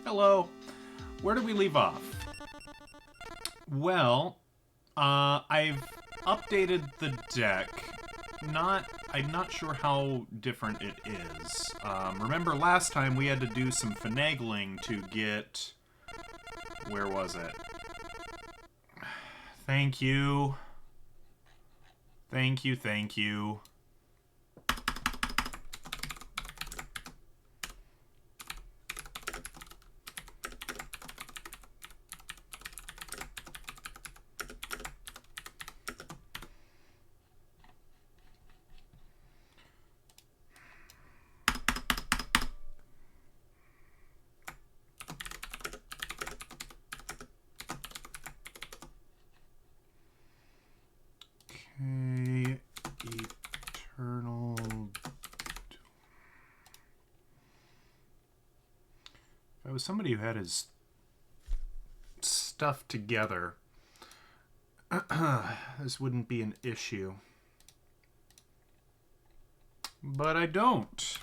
Hello. Where did we leave off? Well, I've updated the deck. I'm not sure how different it is. Remember last time we had to do some finagling to get... Where was it? Thank you. Thank you, thank you. Eternal... If I was somebody who had his stuff together, this wouldn't be an issue. But I don't.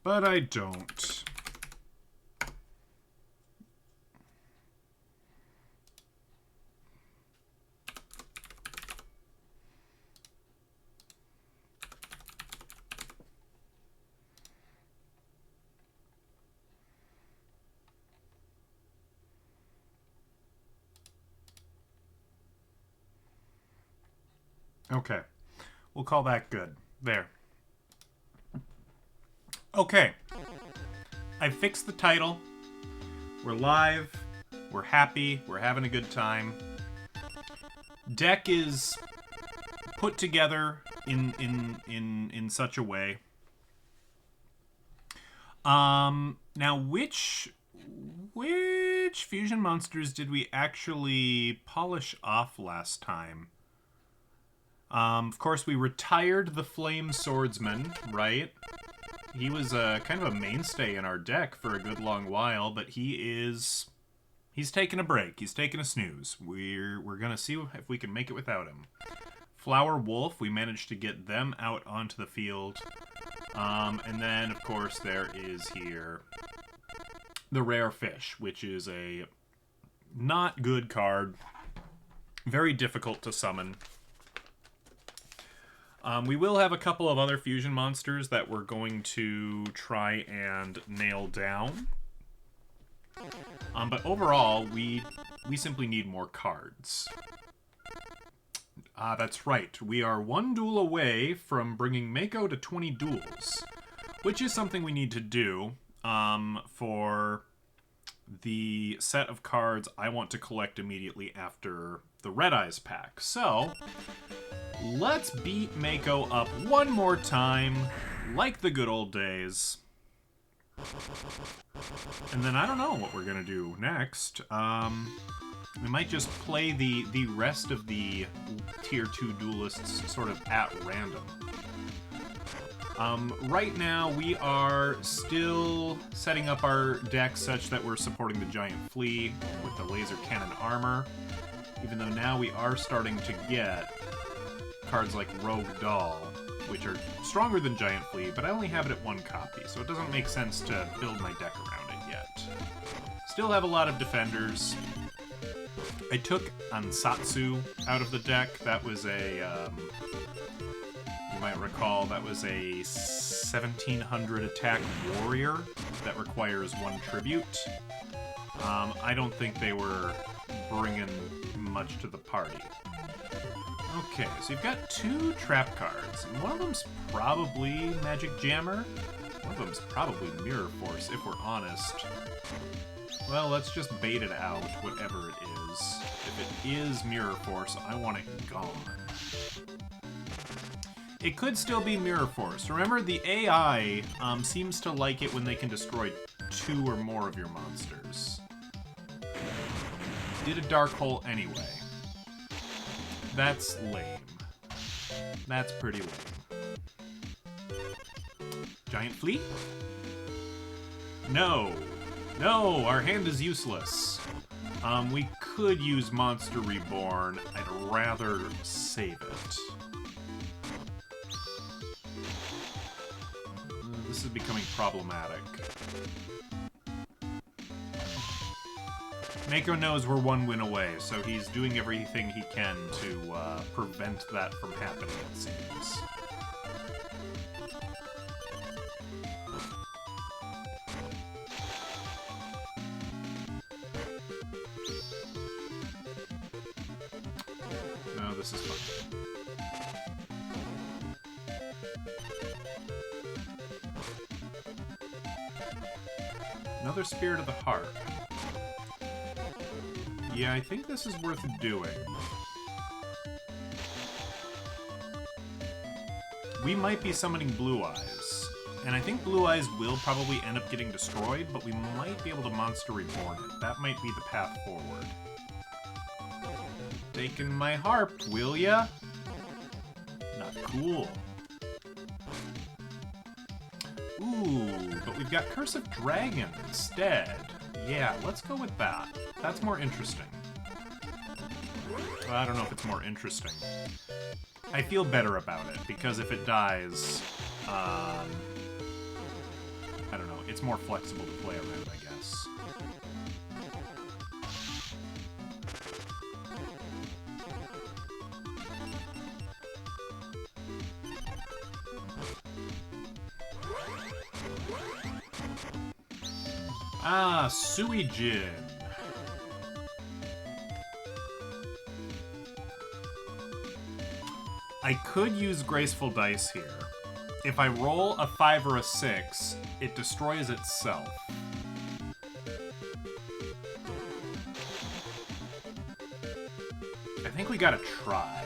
But I don't. Okay. We'll call that good. There. Okay. I fixed the title. We're live. We're happy. We're having a good time. Deck is put together in such a way. Now which fusion monsters did we actually polish off last time? Of course, we retired the Flame Swordsman, right? He was kind of a mainstay in our deck for a good long while, but he's taking a break. He's taking a snooze. We're gonna see if we can make it without him. Flower Wolf, we managed to get them out onto the field. And then, of course, there is here the Rare Fish, which is a not good card. Very difficult to summon. We will have a couple of other fusion monsters that we're going to try and nail down. But overall, we simply need more cards. That's right. We are one duel away from bringing Mako to 20 duels, which is something we need to do for the set of cards I want to collect immediately after the Red Eyes pack. So... let's beat Mako up one more time, like the good old days. And then I don't know what we're gonna do next. We might just play the rest of the Tier 2 duelists sort of at random. Right now, we are still setting up our deck such that we're supporting the Giant Flea with the Laser Cannon armor. Even though now we are starting to get cards like Rogue Doll, which are stronger than Giant Flea, but I only have it at one copy, so it doesn't make sense to build my deck around it yet. Still have a lot of defenders. I took Ansatsu out of the deck. That was a, you might recall, that was a 1700 attack warrior that requires 1 tribute. I don't think they were bringing much to the party. Okay, so you've got 2 trap cards, and one of them's probably Magic Jammer. One of them's probably Mirror Force, if we're honest. Well, let's just bait it out, whatever it is. If it is Mirror Force, I want it gone. It could still be Mirror Force. Remember, the AI seems to like it when they can destroy 2 or more of your monsters. Did a Dark Hole anyway. That's lame. That's pretty lame. Giant Flea? No. No, our hand is useless. We could use Monster Reborn. I'd rather save it. This is becoming problematic. Mako knows we're one win away, so he's doing everything he can to prevent that from happening, it seems. No, this is fun. Another Spirit of the Heart. Yeah, I think this is worth doing. We might be summoning Blue Eyes. And I think Blue Eyes will probably end up getting destroyed, but we might be able to Monster Reborn it. That might be the path forward. Taking my harp, will ya? Not cool. Ooh, but we've got Curse of Dragon instead. Yeah, let's go with that. That's more interesting. Well, I don't know if it's more interesting. I feel better about it, because if it dies, I don't know, it's more flexible to play around, I guess. Ah, Suijin. I could use Graceful Dice here. If I roll a 5 or a 6, it destroys itself. I think we gotta try.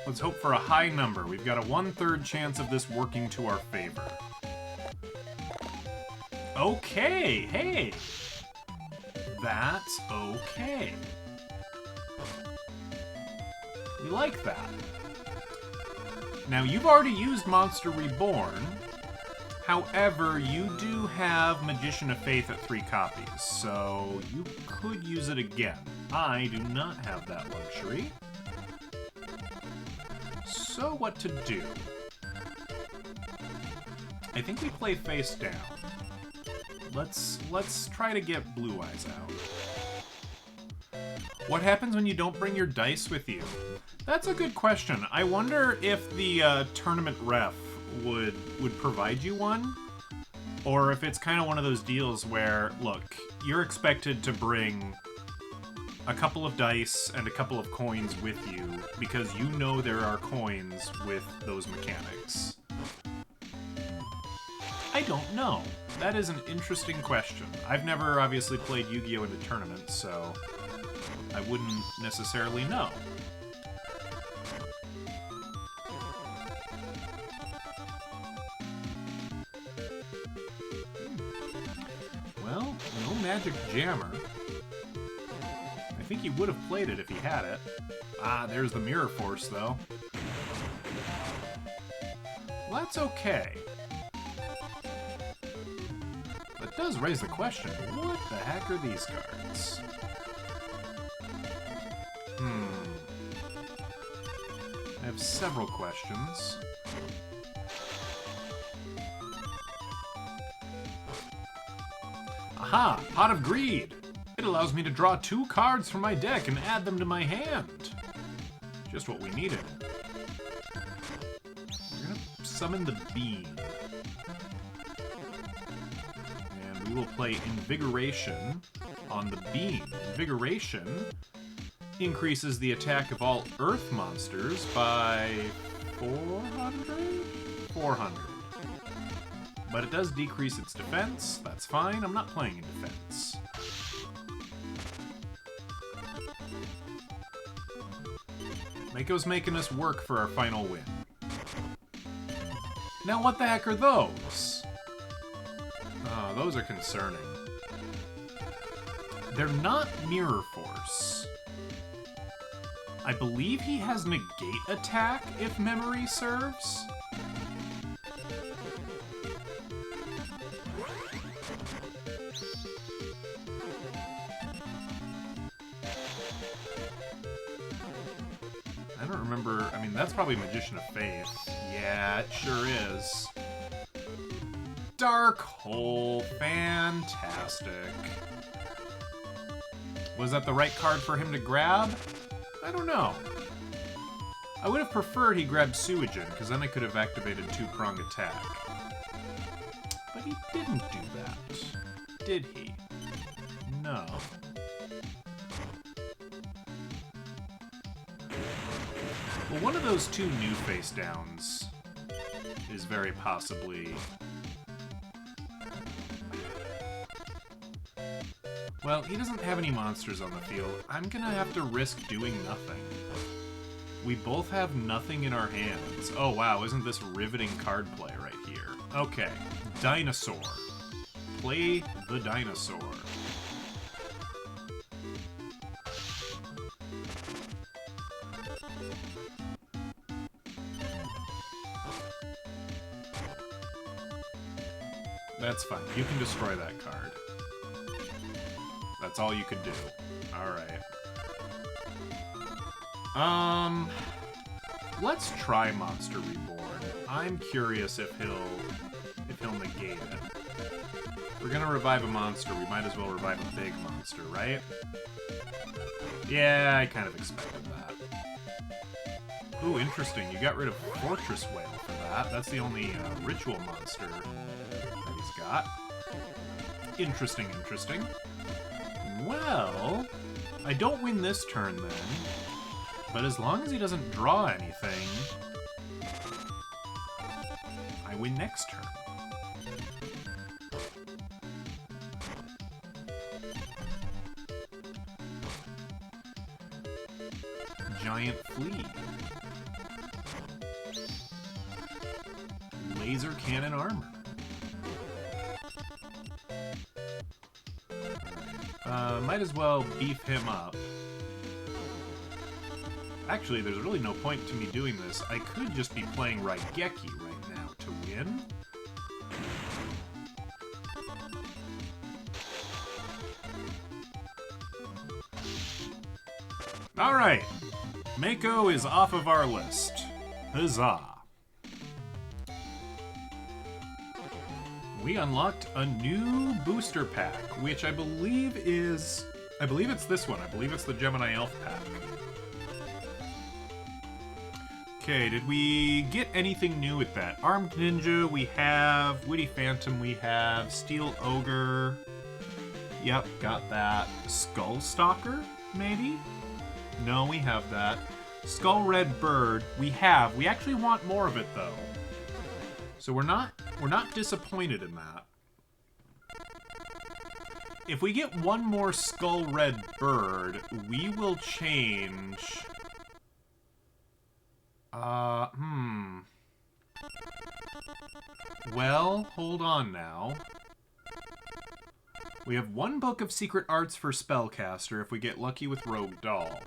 Let's hope for a high number. We've got a 1/3 chance of this working to our favor. Okay, hey! That's okay. We like that. Now, you've already used Monster Reborn. However, you do have Magician of Faith at 3 copies, so you could use it again. I do not have that luxury. So, what to do? I think we play face down. Let's try to get Blue Eyes out. What happens when you don't bring your dice with you? That's a good question. I wonder if the tournament ref would provide you one, or if it's kind of one of those deals where, look, you're expected to bring a couple of dice and a couple of coins with you because you know there are coins with those mechanics. I don't know. That is an interesting question. I've never obviously played Yu-Gi-Oh! In a tournament, so I wouldn't necessarily know. Well, no Magic Jammer. I think he would have played it if he had it. Ah, there's the Mirror Force, though. Well, that's okay. That does raise the question, what the heck are these cards? I have several questions. Aha! Pot of Greed! It allows me to draw 2 cards from my deck and add them to my hand. Just what we needed. We're gonna summon the Beam. And we will play Invigoration on the Beam. Invigoration increases the attack of all Earth monsters by 400? 400. But it does decrease its defense. That's fine. I'm not playing in defense. Mako's making us work for our final win. Now what the heck are those? Oh, those are concerning. They're not Mirror Force. I believe he has Negate Attack, if memory serves. I don't remember. I mean, that's probably Magician of Faith. Yeah, it sure is. Dark Hole. Fantastic. Was that the right card for him to grab? I don't know. I would have preferred he grabbed Suijin, because then I could have activated 2-prong attack. But he didn't do that. Did he? No. Well, one of those two new face downs is very possibly... Well, he doesn't have any monsters on the field. I'm gonna have to risk doing nothing. We both have nothing in our hands. Oh wow, isn't this riveting card play right here? Okay, Dinosaur. Play the Dinosaur. That's fine. You can destroy that card. That's all you could do. Alright. Let's try Monster Reborn. I'm curious if he'll negate it. We're gonna revive a monster, we might as well revive a big monster, right? Yeah, I kind of expected that. Ooh, interesting. You got rid of Fortress Whale for that. That's the only ritual monster that he's got. Interesting, interesting. Well, I don't win this turn then, but as long as he doesn't draw anything, I win next turn. Giant Flea. Laser Cannon Armor. Might as well beef him up. Actually, there's really no point to me doing this. I could just be playing Raigeki right now to win. Alright. Mako is off of our list. Huzzah. We unlocked a new booster pack, which I believe it's this one. I believe it's the Gemini Elf pack. Okay, did we get anything new with that? Armed Ninja, we have. Witty Phantom, we have. Steel Ogre. Yep, got that. Skull Stalker, maybe? No, we have that. Skull Red Bird, we have. We actually want more of it, though. So we're not disappointed in that. If we get one more Skull Red Bird, we will change... Well, hold on now. We have one book of secret arts for Spellcaster if we get lucky with Rogue Doll.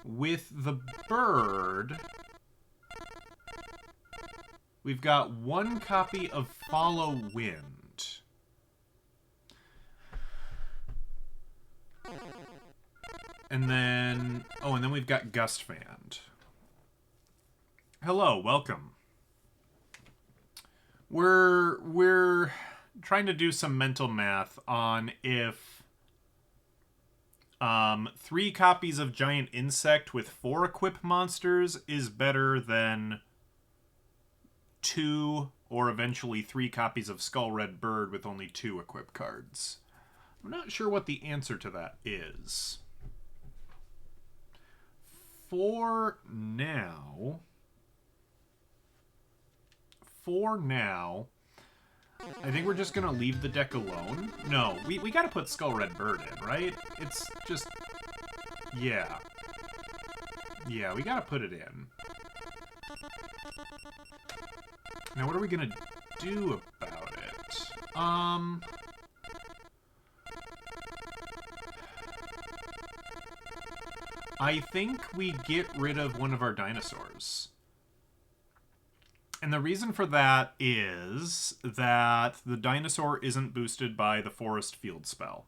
With the bird... We've got one copy of Follow Wind. And then... Oh, and then we've got Gustfand. Hello, welcome. We're trying to do some mental math on if 3 copies of Giant Insect with 4 equip monsters is better than 2 or eventually 3 copies of Skull Red Bird with only 2 equip cards. I'm not sure what the answer to that is. For now, I think we're just gonna leave the deck alone. No, we gotta put Skull Red Bird in, right? It's just... Yeah. Yeah, we gotta put it in. Now, what are we gonna do about it? I think we get rid of one of our dinosaurs. And the reason for that is that the dinosaur isn't boosted by the Forest Field spell,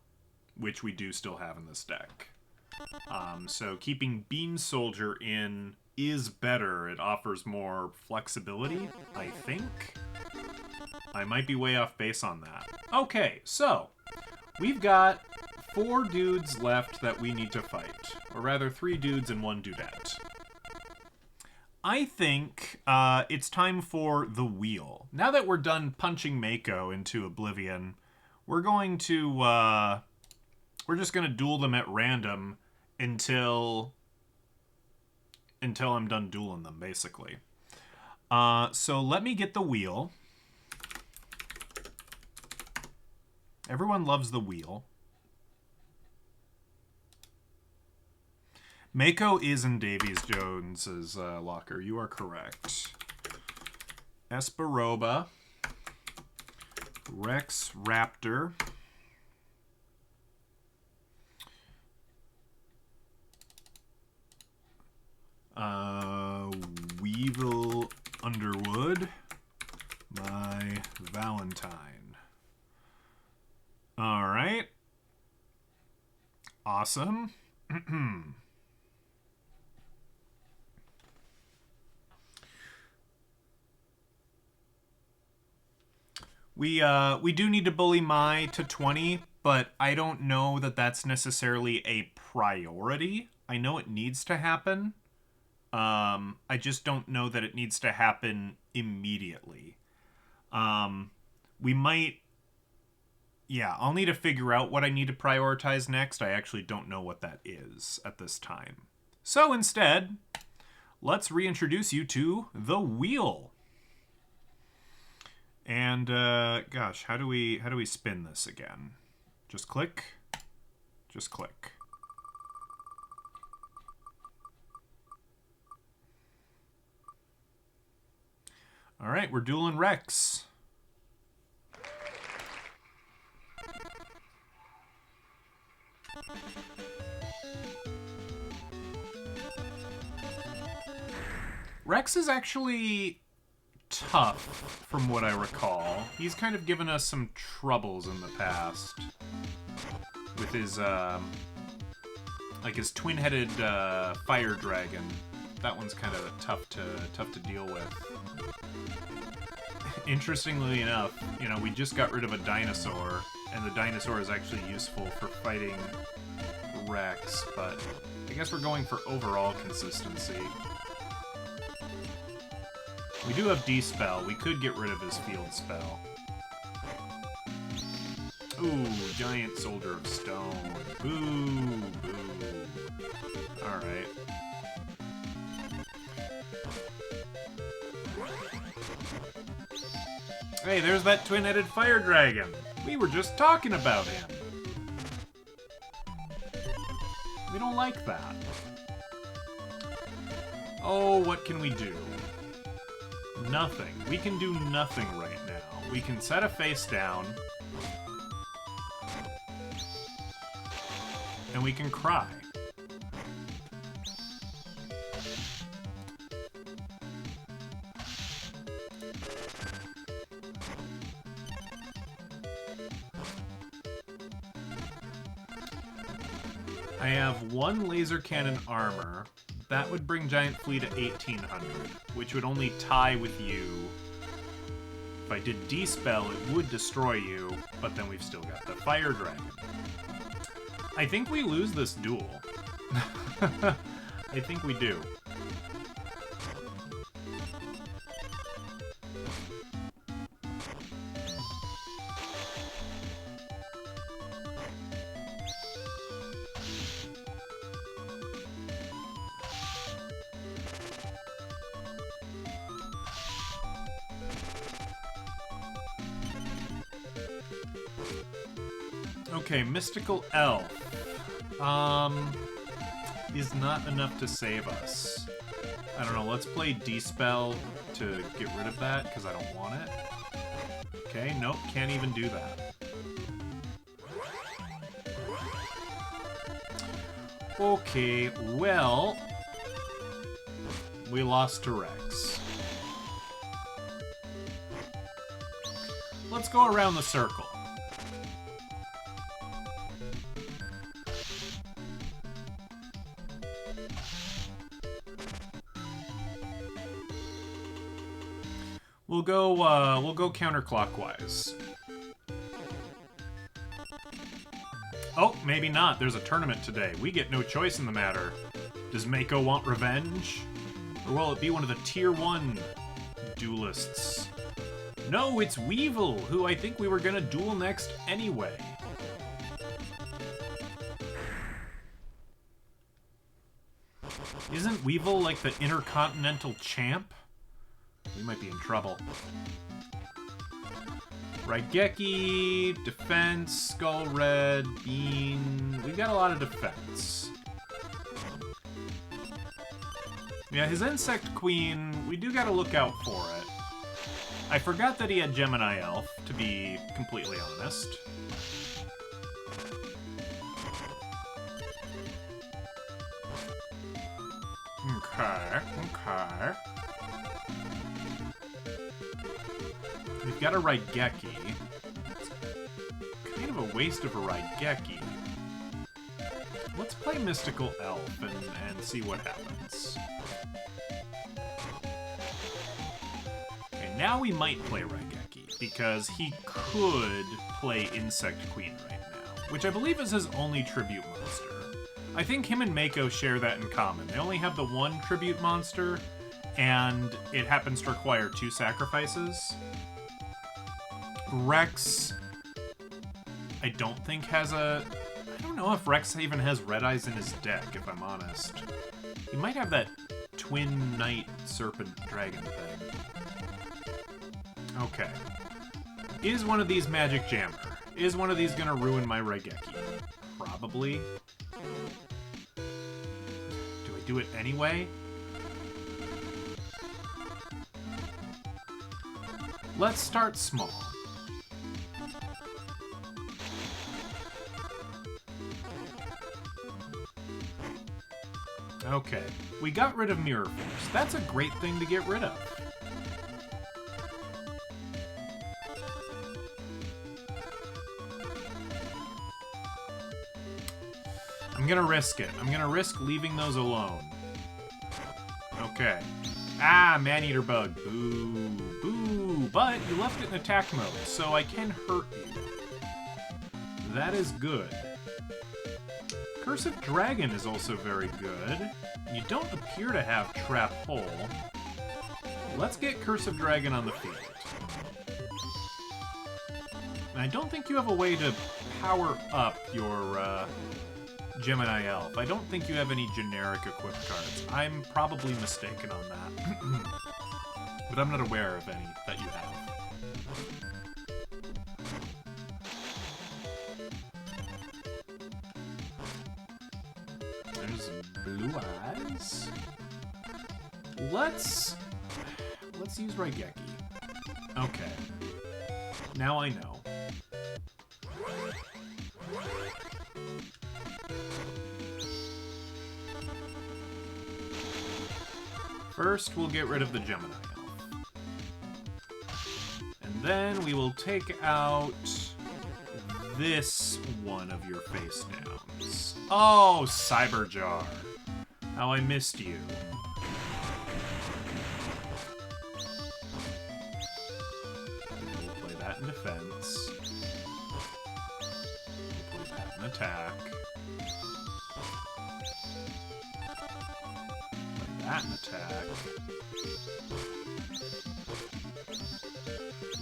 which we do still have in this deck. So keeping Beam Soldier in is better. It offers more flexibility, I think. I might be way off base on that. Okay, so we've got 4 dudes left that we need to fight. Or rather, 3 dudes and 1 dudette. I think it's time for the wheel. Now that we're done punching Mako into oblivion, we're going to, we're just going to duel them at random until I'm done dueling them, basically. So let me get the wheel. Everyone loves the wheel. Mako is in Davies Jones's locker. You are correct. Esperoba. Rex Raptor. Weevil Underwood. My Valentine. All right. Awesome. We do need to bully Mai to 20, but I don't know that that's necessarily a priority. I know it needs to happen. I just don't know that it needs to happen immediately. We might... Yeah, I'll need to figure out what I need to prioritize next. I actually don't know what that is at this time. So instead, let's reintroduce you to the wheel. And gosh, how do we spin this again? Just click. Just click. All right, we're dueling Rex. Rex is actually tough, from what I recall. He's kind of given us some troubles in the past with his, like his twin-headed fire dragon. That one's kind of tough to deal with. Interestingly enough, you know, we just got rid of a dinosaur, and the dinosaur is actually useful for fighting Rex, but I guess we're going for overall consistency. We do have D-Spell. We could get rid of his field spell. Ooh, Giant Soldier of Stone. Boo, boo. Alright. Hey, there's that twin-headed fire dragon. We were just talking about him. We don't like that. Oh, what can we do? Nothing. We can do nothing right now. We can set a face down. And we can cry. I have 1 laser cannon armor. That would bring Giant Flea to 1800, which would only tie with you. If I did D-Spell, it would destroy you, but then we've still got the Fire Dragon. I think we lose this duel. I think we do. Okay, Mystical Elf. Is not enough to save us. I don't know, let's play D-Spell to get rid of that, because I don't want it. Okay, nope, can't even do that. Okay, well... we lost to Rex. Let's go around the circle. We'll we'll go counterclockwise. Oh, maybe not. There's a tournament today. We get no choice in the matter. Does Mako want revenge? Or will it be one of the Tier 1 duelists? No, it's Weevil, who I think we were gonna duel next anyway. Isn't Weevil like the Intercontinental Champ? We might be in trouble. Raigeki, defense, Skull Red, Bean. We've got a lot of defense. Yeah, his Insect Queen, we do gotta look out for it. I forgot that he had Gemini Elf, to be completely honest. Okay, okay. We've got a Raigeki. It's kind of a waste of a Raigeki. Let's play Mystical Elf and see what happens. Okay, now we might play Raigeki, because he could play Insect Queen right now, which I believe is his only tribute monster. I think him and Mako share that in common. They only have the one tribute monster, and it happens to require 2 sacrifices. Rex, I don't think has a... I don't know if Rex even has Red Eyes in his deck, if I'm honest. He might have that Twin Knight Serpent Dragon thing. Okay. Is one of these Magic Jammer? Is one of these gonna ruin my Raigeki? Probably. Do I do it anyway? Let's start small. Okay, we got rid of Mirror Force. That's a great thing to get rid of. I'm gonna risk it. I'm gonna risk leaving those alone. Okay. Ah, Maneater Bug. Boo. Boo. But you left it in attack mode, so I can hurt you. That is good. Cursive Dragon is also very good. You don't appear to have Trap Hole. Let's get Cursive Dragon on the field. And I don't think you have a way to power up your Gemini Elf. I don't think you have any generic equipped cards. I'm probably mistaken on that. But I'm not aware of any that you have. There's Blue Eyes. Let's use Raigeki. Okay. Now I know. First, we'll get rid of the Gemini Elf. And then we will take out this one of your face downs. Oh, Cyberjar. How I missed you. We'll play that in defense. We'll play that in attack. Play that in attack.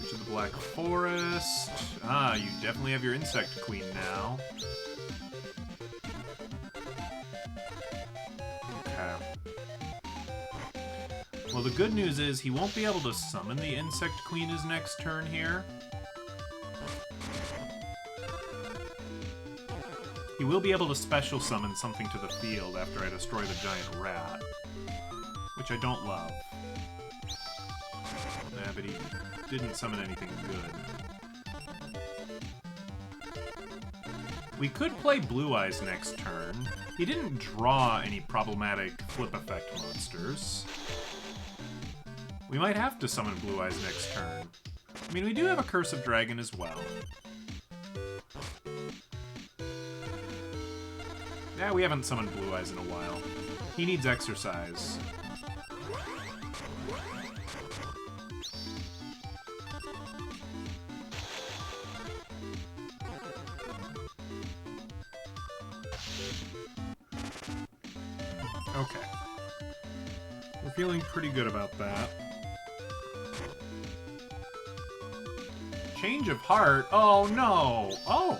To the Black Forest. Ah, you definitely have your Insect Queen now. Well, the good news is he won't be able to summon the Insect Queen his next turn here. He will be able to special summon something to the field after I destroy the giant rat, which I don't love. Yeah, but he didn't summon anything good. We could play Blue Eyes next turn. He didn't draw any problematic flip effect monsters. We might have to summon Blue Eyes next turn. I mean, we do have a Cursive Dragon as well. Yeah, we haven't summoned Blue Eyes in a while. He needs exercise. Okay. We're feeling pretty good about that. Change of heart? Oh, no. Oh.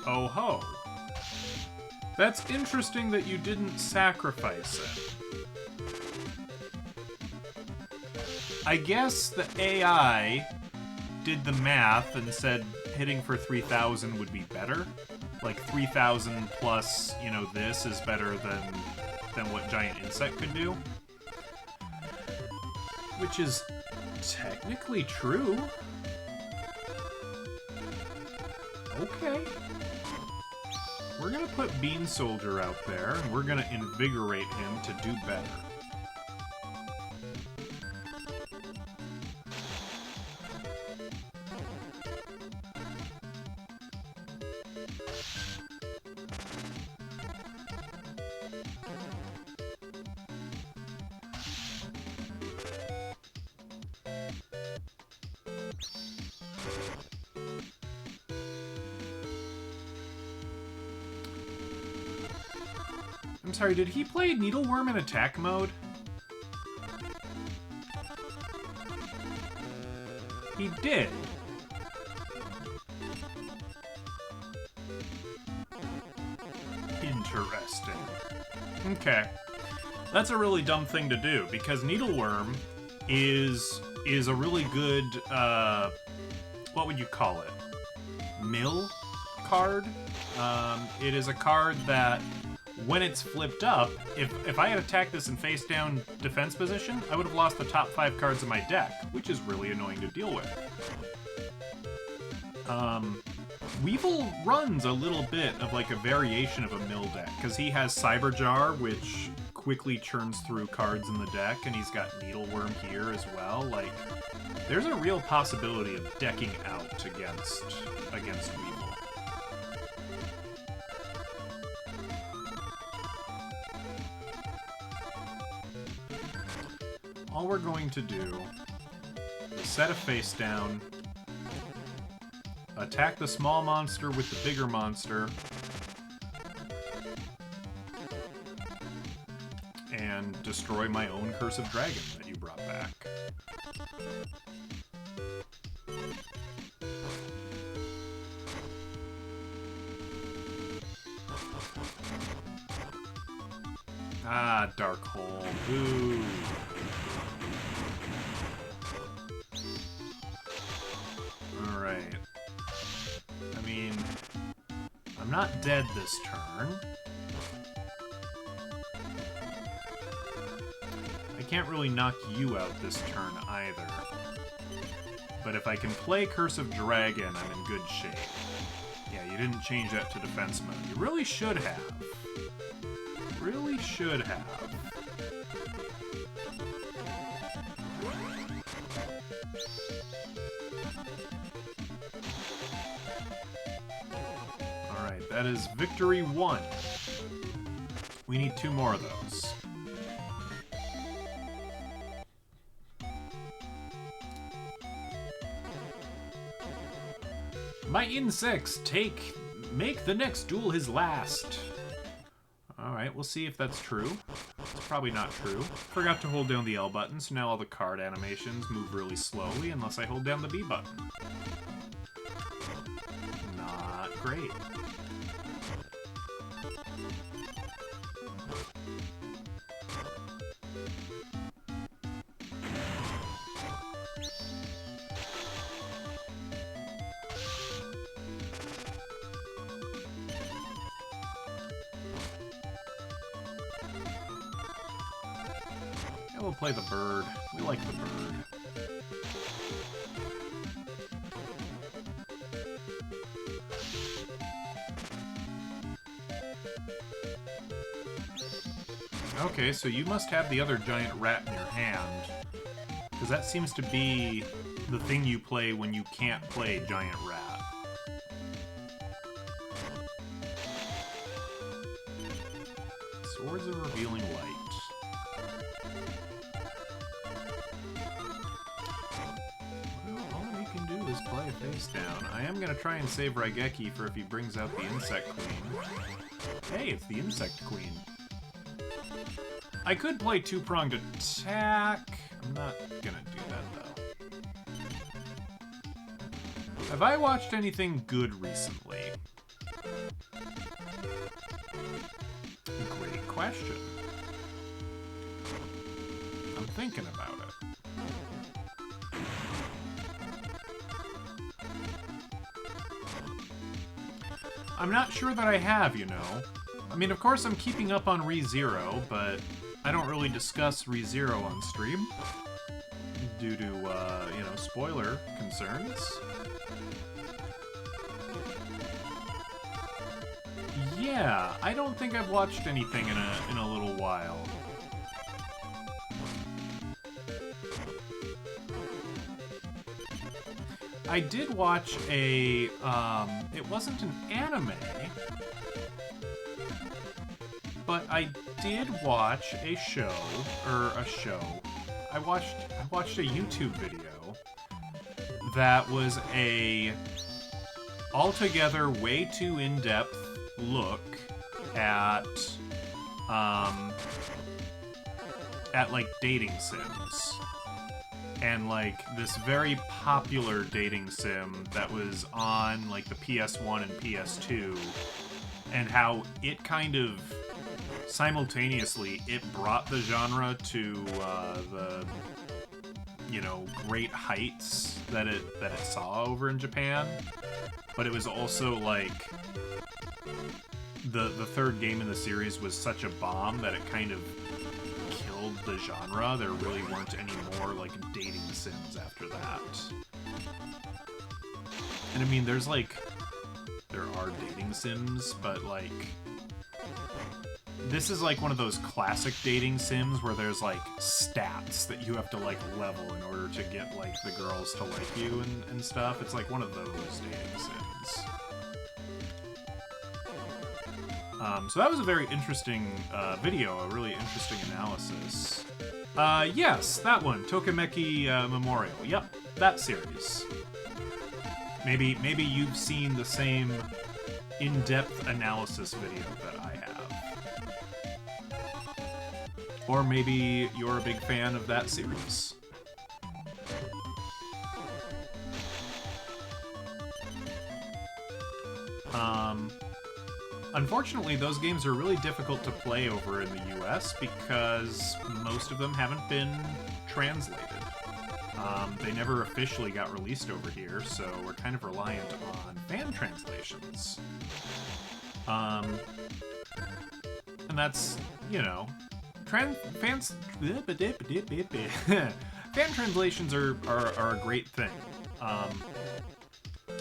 Oh, ho. That's interesting that you didn't sacrifice it. I guess the AI did the math and said hitting for 3,000 would be better. Like 3,000 plus, you know, this is better than what Giant Insect could do. Which is technically true. Okay. We're gonna put Bean Soldier out there, and we're gonna invigorate him to do better. I'm sorry, did he play Needleworm in attack mode? He did. Interesting. Okay. That's a really dumb thing to do, because Needleworm is a really good, what would you call it? Mill card? It is a card that, when it's flipped up, if I had attacked this in face-down defense position, I would have lost the top 5 cards of my deck, which is really annoying to deal with. Weevil runs a little bit of like a variation of a mill deck, because he has Cyberjar, which quickly churns through cards in the deck, and he's got Needleworm here as well. Like, there's a real possibility of decking out against Weevil. All we're going to do is set a face down, attack the small monster with the bigger monster, and destroy my own Cursive Dragon that you brought back. Ah, Dark Hole. Boo. Alright. I mean, I'm not dead this turn. I can't really knock you out this turn either. But if I can play Cursive Dragon, I'm in good shape. Yeah, you didn't change that to defense mode. You really should have. Really should have. Alright, that is victory 1. We need 2 more of those. My insects make the next duel his last. Alright, we'll see if that's true. It's probably not true. Forgot to hold down the L button, so now all the card animations move really slowly unless I hold down the B button. Not great. We'll play the bird. We like the bird. Okay, so you must have the other giant rat in your hand, because that seems to be the thing you play when you can't play giant rat. Swords of Revealing Light. Play face down. I am gonna try and save Raigeki for if he brings out the Insect Queen. Hey, it's the Insect Queen. I could play two-pronged attack. I'm not gonna do that, though. Have I watched anything good recently? Great question. I'm thinking about it. I'm not sure that I have, you know. I mean, of course I'm keeping up on ReZero, but I don't really discuss ReZero on stream due to, you know, spoiler concerns. Yeah, I don't think I've watched anything in a little while. I did watch a, it wasn't an anime, but I did watch a show, I watched a YouTube video that was a altogether way too in-depth look at like dating sims. And like this very popular dating sim that was on like the PS1 and PS2, and how it kind of simultaneously it brought the genre to the, you know, great heights that it saw over in Japan, but it was also like the third game in the series was such a bomb that it kind of killed the genre. There really weren't any more like dating sims after that. And I mean, there are dating sims, but like this is like one of those classic dating sims where there's like stats that you have to like level in order to get like the girls to like you and stuff. It's like one of those dating sims. So that was a very interesting video, a really interesting analysis. Yes, that one, Tokemeki Memorial. Yep, that series. Maybe you've seen the same in-depth analysis video that I have. Or maybe you're a big fan of that series. Unfortunately, those games are really difficult to play over in the US because most of them haven't been translated. They never officially got released over here, so we're kind of reliant on fan translations. And that's, you know, fan translations are a great thing.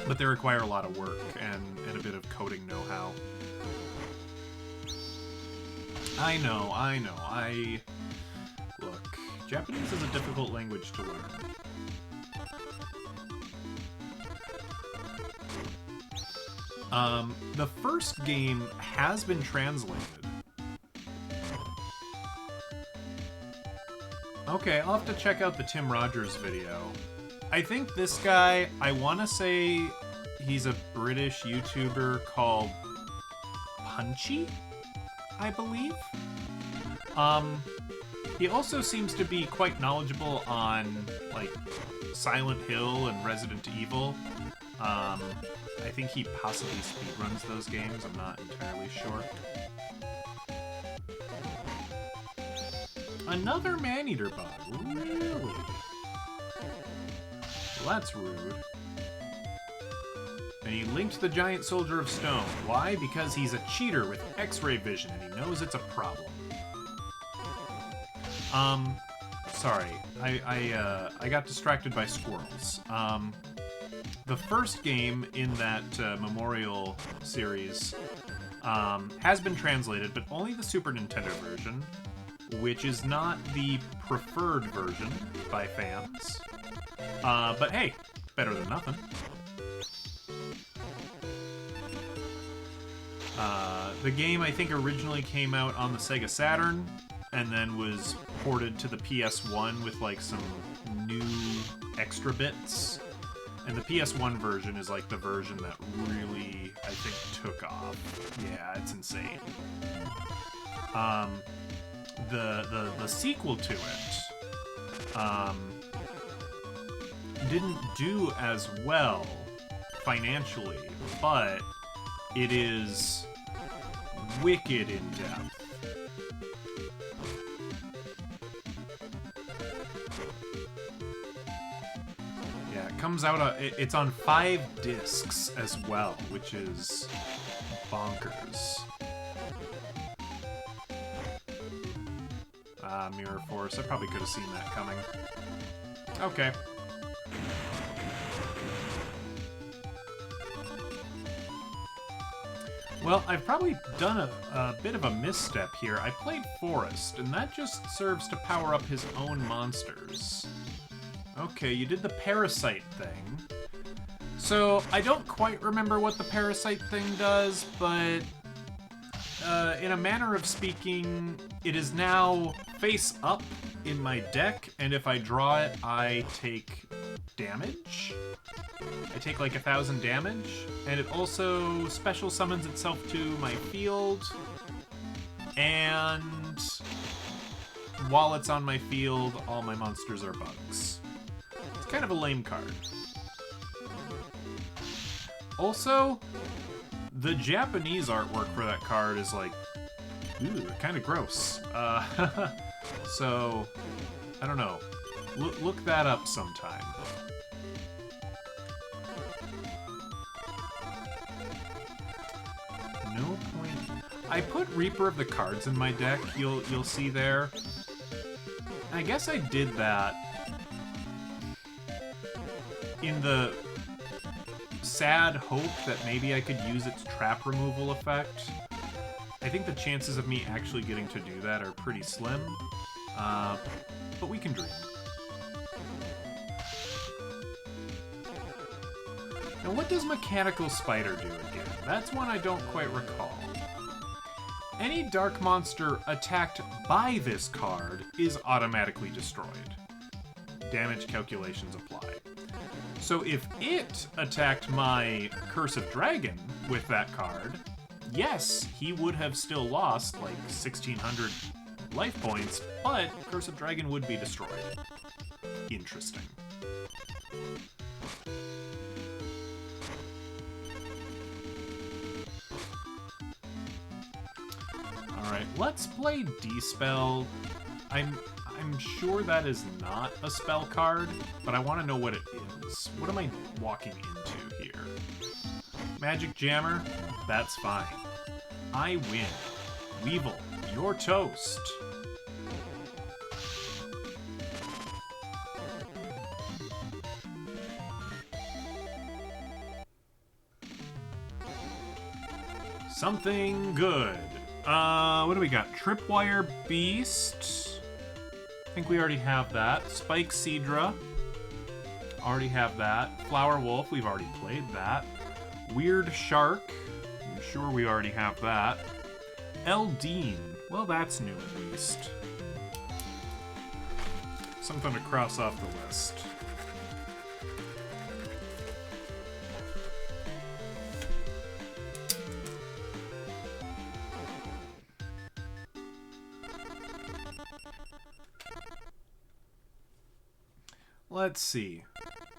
But they require a lot of work and a bit of coding know-how. I know. Look, Japanese is a difficult language to learn. The first game has been translated. Okay, I'll have to check out the Tim Rogers video. I think this guy, I want to say he's a British YouTuber called Punchy, I believe. He also seems to be quite knowledgeable on, like, Silent Hill and Resident Evil. I think he possibly speedruns those games, I'm not entirely sure. Another man-eater bug, really? Well, that's rude. And he linked the giant soldier of stone. Why? Because he's a cheater with X-ray vision, and he knows it's a problem. Sorry. I got distracted by squirrels. The first game in that Memorial series has been translated, but only the Super Nintendo version, which is not the preferred version by fans. But hey, better than nothing. The game, I think, originally came out on the Sega Saturn, and then was ported to the PS1 with, like, some new extra bits. And the PS1 version is, like, the version that really, I think, took off. Yeah, it's insane. the sequel to it didn't do as well financially, but it is wicked in depth. Yeah, it comes out, it's on 5 discs as well, which is bonkers. Mirror Force, I probably could have seen that coming. Okay. Well, I've probably done a bit of a misstep here. I played Forest, and that just serves to power up his own monsters. Okay, you did the Parasite thing. So, I don't quite remember what the Parasite thing does, but in a manner of speaking, it is now face up in my deck, and if I draw it, I take damage. I take like 1,000 damage, and it also special summons itself to my field, and while it's on my field, all my monsters are bugs. It's kind of a lame card. Also, the Japanese artwork for that card is like, ooh, kind of gross. So, I don't know. Look that up sometime. No point. I put Reaper of the Cards in my deck, you'll see there. I guess I did that in the sad hope that maybe I could use its trap removal effect. I think the chances of me actually getting to do that are pretty slim, but we can dream. Now, what does Mechanical Spider do again? That's one I don't quite recall. Any dark monster attacked by this card is automatically destroyed. Damage calculations apply. So if it attacked my Curse of Dragon with that card, yes, he would have still lost like 1,600 life points, but Curse of Dragon would be destroyed. Interesting. Alright, let's play D-Spell. I'm sure that is not a spell card, but I want to know what it is. What am I walking into here? Magic Jammer? That's fine. I win. Weevil, you're toast. Something good. What do we got? Tripwire Beast. I think we already have that. Spike Seadra. Already have that. Flower Wolf, we've already played that. Weird Shark. I'm sure we already have that. Eldeen. Well, that's new at least. Something to cross off the list. Let's see.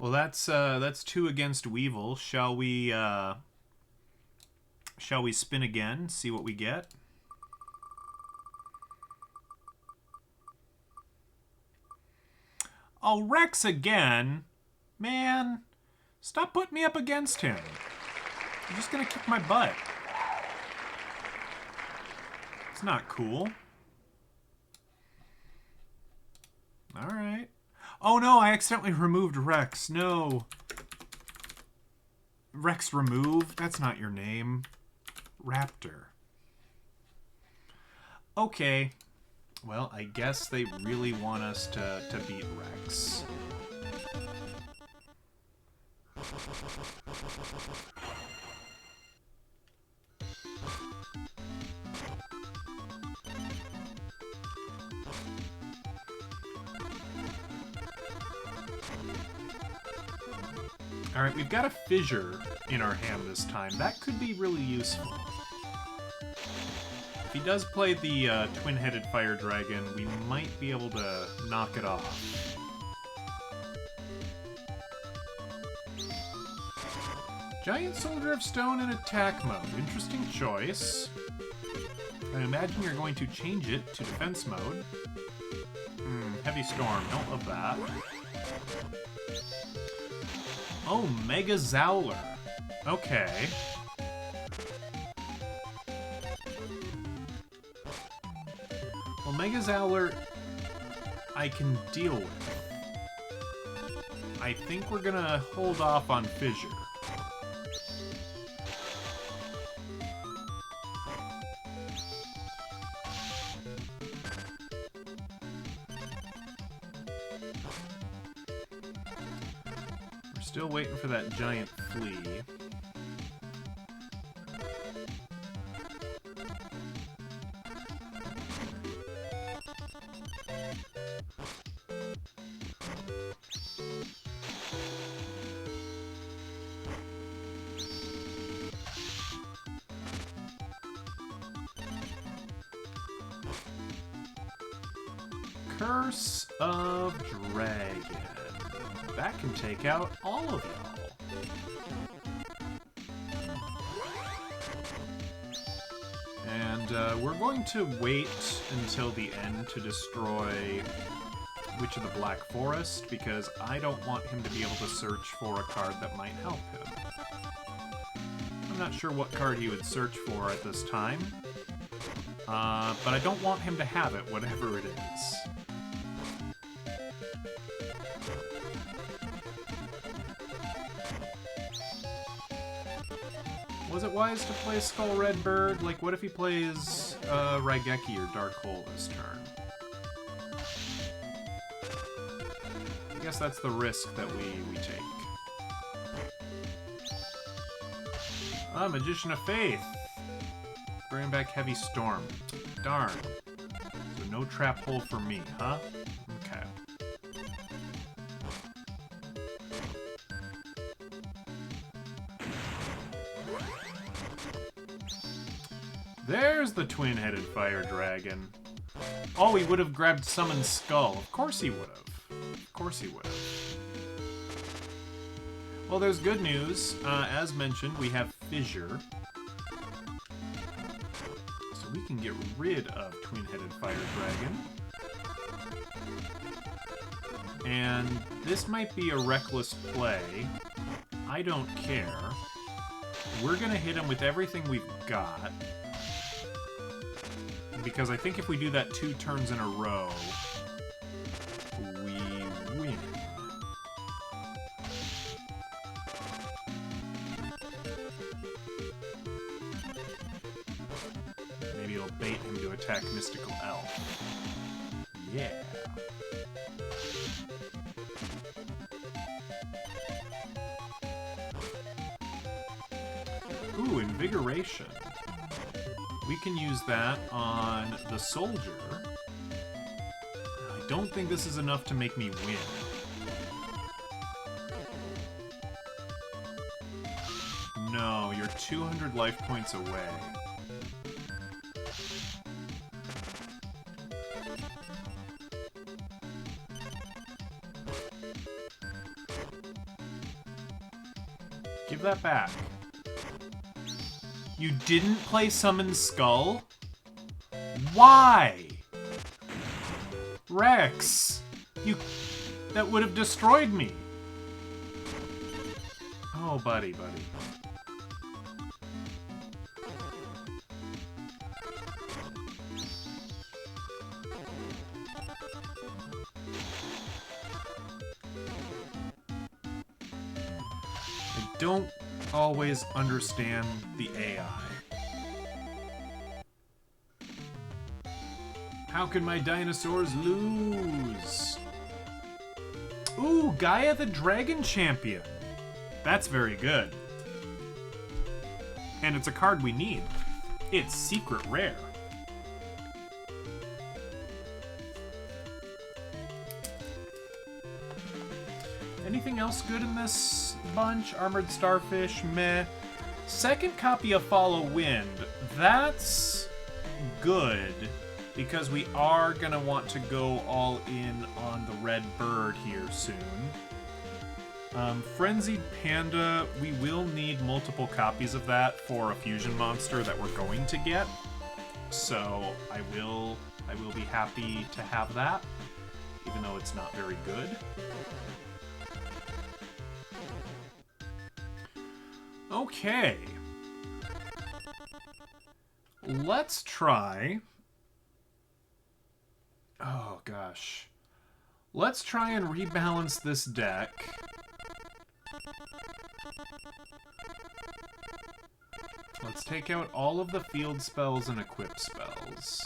Well, that's 2 against Weevil. Shall we spin again? See what we get. Oh, Rex again? Man, stop putting me up against him. You're just gonna kick my butt. It's not cool. All right. Oh no, I accidentally removed Rex. No. Rex remove? That's not your name. Raptor. Okay. Well, I guess they really want us to beat Rex. Alright, we've got a Fissure in our hand this time. That could be really useful. he does play the twin-headed fire dragon, we might be able to knock it off. Giant Soldier of Stone in attack mode. Interesting choice. I imagine you're going to change it to defense mode. Heavy Storm. Don't love that. Oh, Mega Zowler. Okay. Well, Mega Zowler, I can deal with. I think we're gonna hold off on Fissure. We're still waiting for that giant flea. Curse of Dragon. That can take out all of y'all. And we're going to wait until the end to destroy Witch of the Black Forest, because I don't want him to be able to search for a card that might help him. I'm not sure what card he would search for at this time, but I don't want him to have it, whatever it is. Was it wise to play Skull Red Bird? Like, what if he plays Raigeki or Dark Hole this turn? I guess that's the risk that we take. Ah, Magician of Faith. Bring back Heavy Storm. Darn. So no trap hole for me, huh? Okay. There's the twin-headed fire dragon. Oh, he would have grabbed Summon Skull. Of course he would have. Of course he would have. Well, there's good news. As mentioned, we have Fissure. So we can get rid of twin-headed fire dragon. And this might be a reckless play. I don't care. We're gonna hit him with everything we've got. Because I think if we do that 2 turns in a row, we win. Maybe it'll bait him to attack Mystical Elf. Yeah. Ooh, Invigoration. We can use that on the soldier. I don't think this is enough to make me win. No, you're 200 life points away. Give that back. You didn't play Summon Skull? Why? Rex! That would have destroyed me. Oh, buddy. I don't always understand the AI. How can my dinosaurs lose? Ooh, Gaia the Dragon Champion. That's very good. And it's a card we need. It's secret rare. Anything else good in this bunch? Armored Starfish, meh. Second copy of Follow Wind. That's good, because we are going to want to go all in on the red bird here soon. Frenzied Panda, we will need multiple copies of that for a fusion monster that we're going to get. So I will be happy to have that, even though it's not very good. Okay. Let's try... Oh, gosh. Let's try and rebalance this deck. Let's take out all of the field spells and equip spells.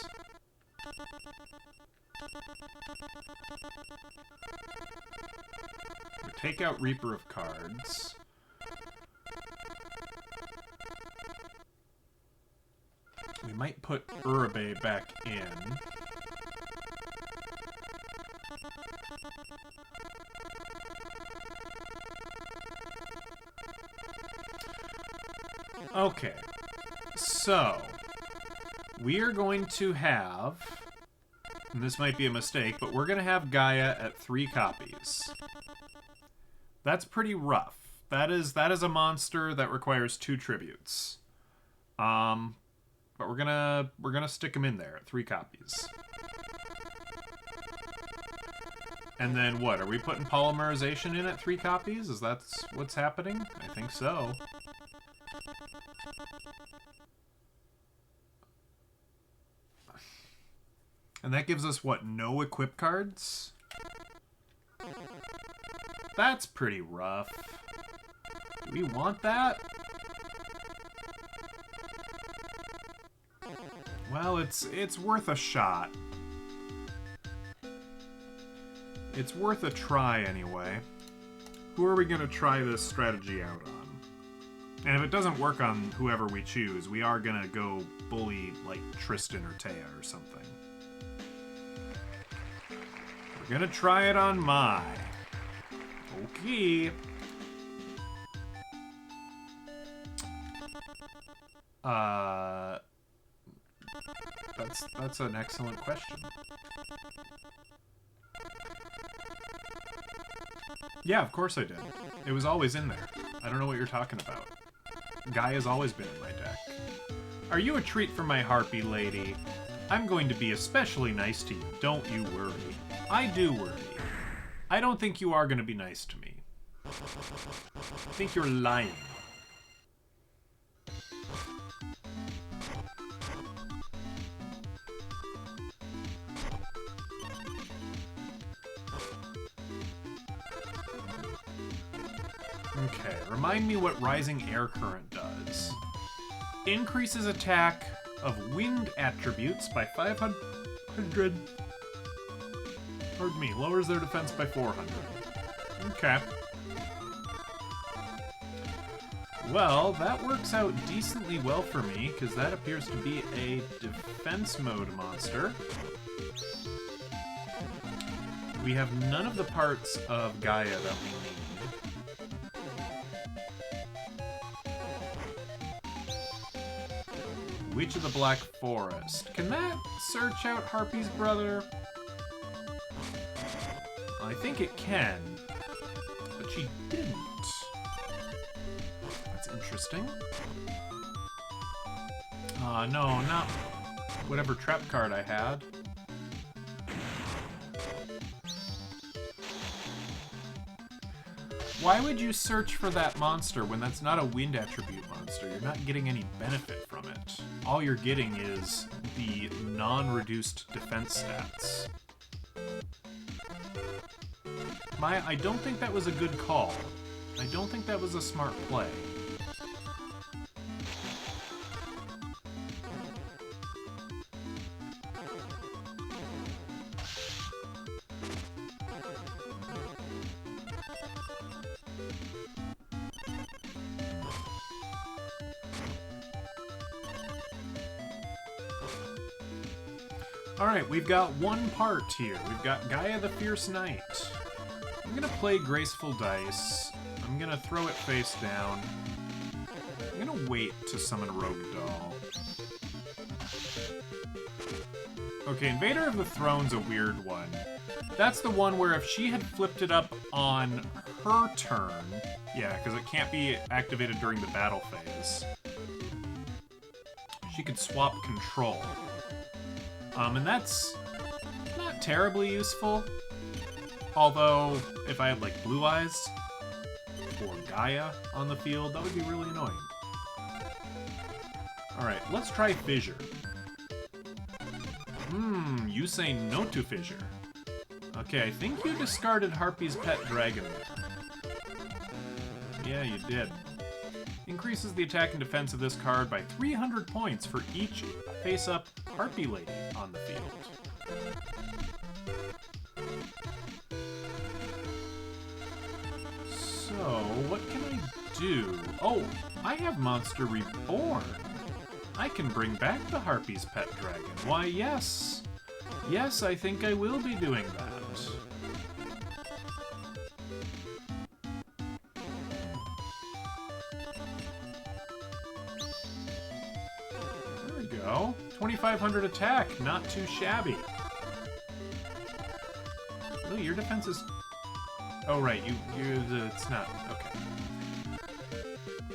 We'll take out Reaper of Cards. We might put Urabe back in. Okay, so we are going to have, and this might be a mistake, but we're going to have Gaia at 3 copies. That's pretty rough. That is a monster that requires 2 tributes. But we're gonna stick him in there at 3 copies. And then what? Are we putting polymerization in at 3 copies? Is that what's happening? I think so. And that gives us, what, no equip cards? That's pretty rough. Do we want that? Well, it's worth a shot. It's worth a try anyway. Who are we going to try this strategy out on? And if it doesn't work on whoever we choose, we are going to go bully, like, Tristan or Taya or something. We're going to try it on Mai. Okay. That's an excellent question. Yeah, of course I did. It was always in there. I don't know what you're talking about. Guy has always been in my deck. Are you a treat for my harpy lady? I'm going to be especially nice to you, don't you worry. I do worry. I don't think you are going to be nice to me. I think you're lying. Okay, remind me what Rising Air Current does. Increases attack of wind attributes by 500. Pardon me, lowers their defense by 400. Okay. Well, that works out decently well for me, because that appears to be a defense mode monster. We have none of the parts of Gaia that we need. Witch of the Black Forest. Can that search out Harpy's brother? I think it can, but she didn't. That's interesting. No, not whatever trap card I had. Why would you search for that monster when that's not a wind attribute monster? You're not getting any benefit from it. All you're getting is the non-reduced defense stats. I don't think that was a good call. I don't think that was a smart play. Alright, we've got one part here. We've got Gaia the Fierce Knight. I'm gonna play Graceful Dice. I'm gonna throw it face down. I'm gonna wait to summon Rogue Doll. Okay, Invader of the Throne's a weird one. That's the one where if she had flipped it up on her turn... Yeah, because it can't be activated during the battle phase. She could swap control. And that's not terribly useful. Although, if I had, like, Blue Eyes or Gaia on the field, that would be really annoying. Alright, let's try Fissure. You say no to Fissure. Okay, I think you discarded Harpy's Pet Dragon there. Yeah, you did. Increases the attack and defense of this card by 300 points for each face-up Harpy Lady on the field. So, what can I do? Oh, I have Monster Reborn. I can bring back the Harpy's Pet Dragon. Why, yes. Yes, I think I will be doing that. There we go. 2,500 attack. Not too shabby. Oh, your defense is... Oh, right. It's not... Okay.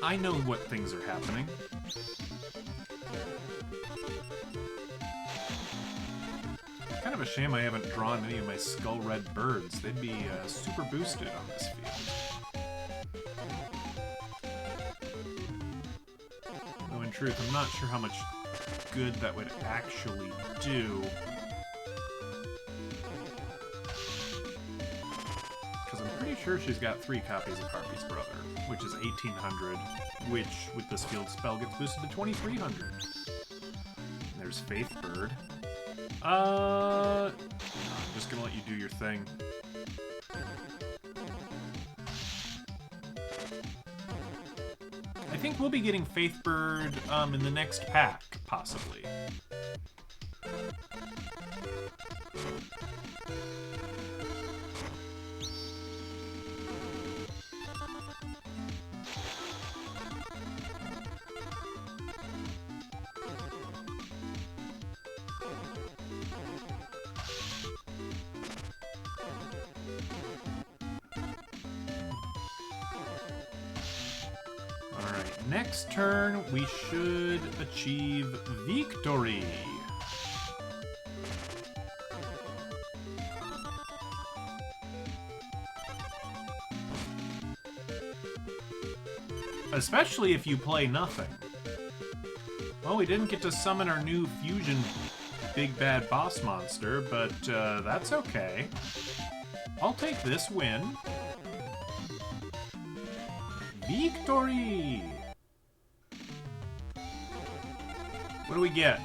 I know what things are happening. Kind of a shame I haven't drawn any of my Skull Red birds. They'd be super boosted on this field. Though in truth, I'm not sure how much good that would actually do. Because I'm pretty sure she's got 3 copies of Harpy's Brother, which is 1,800, which, with this field spell, gets boosted to 2,300. There's Faith Bird. No, I'm just gonna let you do your thing. I think we'll be getting Faith Bird in the next pack, possibly. Next turn, we should achieve victory. Especially if you play nothing. Well, we didn't get to summon our new fusion big bad boss monster, but that's okay. I'll take this win. Victory! What do we get?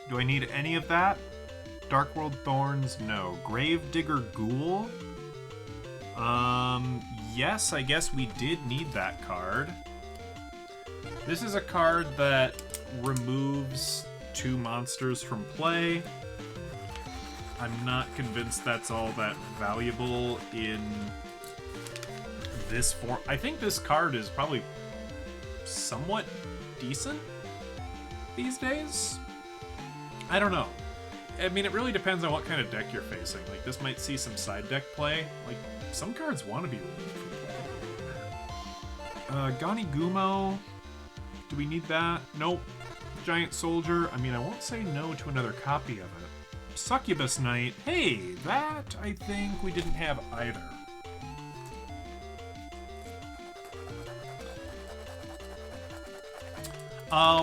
Do I need any of that? Dark World Thorns? No. Gravedigger Ghoul? Yes, I guess we did need that card. This is a card that removes 2 monsters from play. I'm not convinced that's all that valuable in this form. I think this card is probably somewhat decent these days. I don't know. I mean, it really depends on what kind of deck you're facing. Like, this might see some side deck play. Like, some cards want to be removed from play. Ganigumo. Do we need that? Nope. Giant Soldier. I mean, I won't say no to another copy of it. Succubus Knight. Hey, that I think we didn't have either.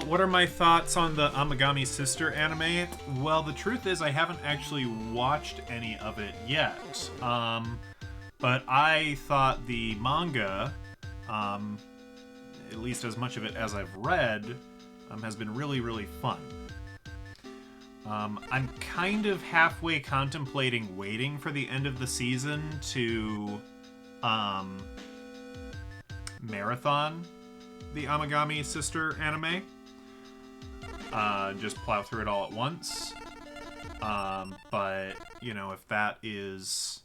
What are my thoughts on the Amagami Sister anime? Well, the truth is I haven't actually watched any of it yet. But I thought the manga, at least as much of it as I've read, has been really, really fun. I'm kind of halfway contemplating waiting for the end of the season to marathon the Amagami Sister anime. Just plow through it all at once. But, you know, if that is...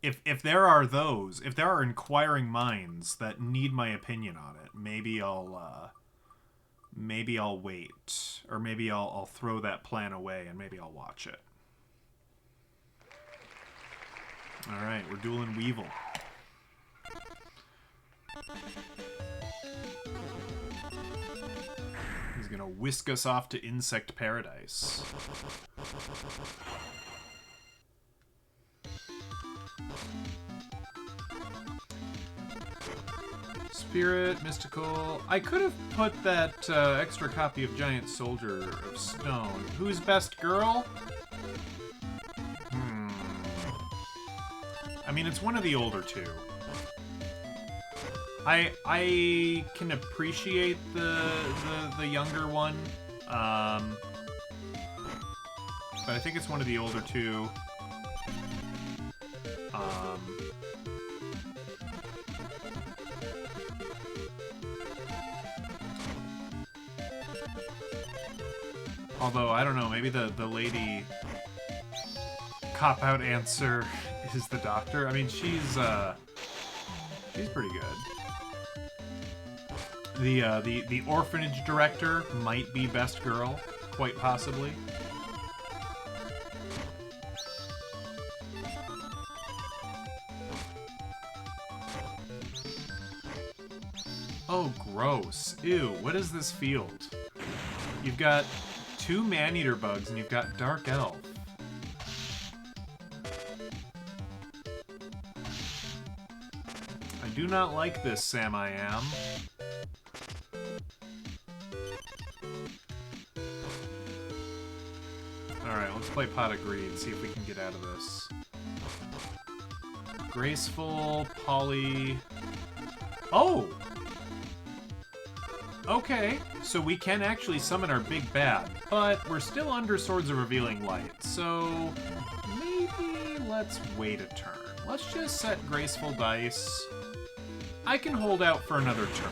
If there are inquiring minds that need my opinion on it, maybe I'll maybe I'll wait. Or maybe I'll throw that plan away and maybe I'll watch it. Alright, we're dueling Weevil. He's gonna whisk us off to Insect Paradise. Spirit, Mystical. I could have put that extra copy of Giant Soldier of Stone. Who's best girl? I mean, it's one of the older two. I can appreciate the younger one, but I think it's one of the older two. Although, I don't know, maybe the lady cop-out answer is the doctor. I mean, she's pretty good. The orphanage director might be best girl, quite possibly. Oh, gross. Ew, what is this field? You've got 2 man-eater bugs and you've got Dark Elf. I do not like this, Sam I Am. Alright, let's play Pot of Greed, see if we can get out of this. Graceful, Poly... Oh! Okay, so we can actually summon our big bad, but we're still under Swords of Revealing Light, so maybe let's wait a turn. Let's just set Graceful Dice. I can hold out for another turn.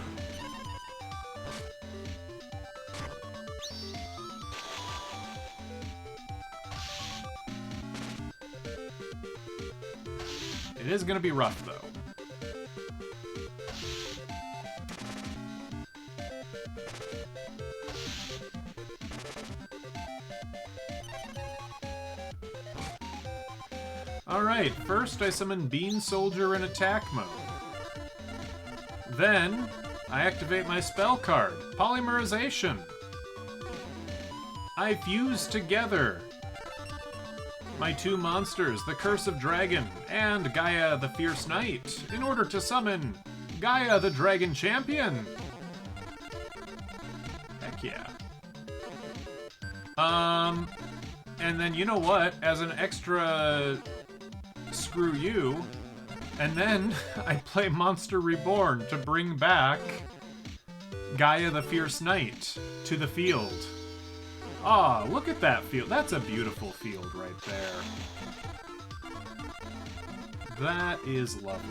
It is going to be rough, though. Alright, first I summon Bean Soldier in attack mode. Then, I activate my spell card, Polymerization. I fuse together my 2 monsters, the Curse of Dragon and Gaia the Fierce Knight, in order to summon Gaia the Dragon Champion. Heck yeah. And then, you know what? As an extra... screw you. And then I play Monster Reborn to bring back Gaia the Fierce Knight to the field. Ah, look at that field. That's a beautiful field right there. That is lovely.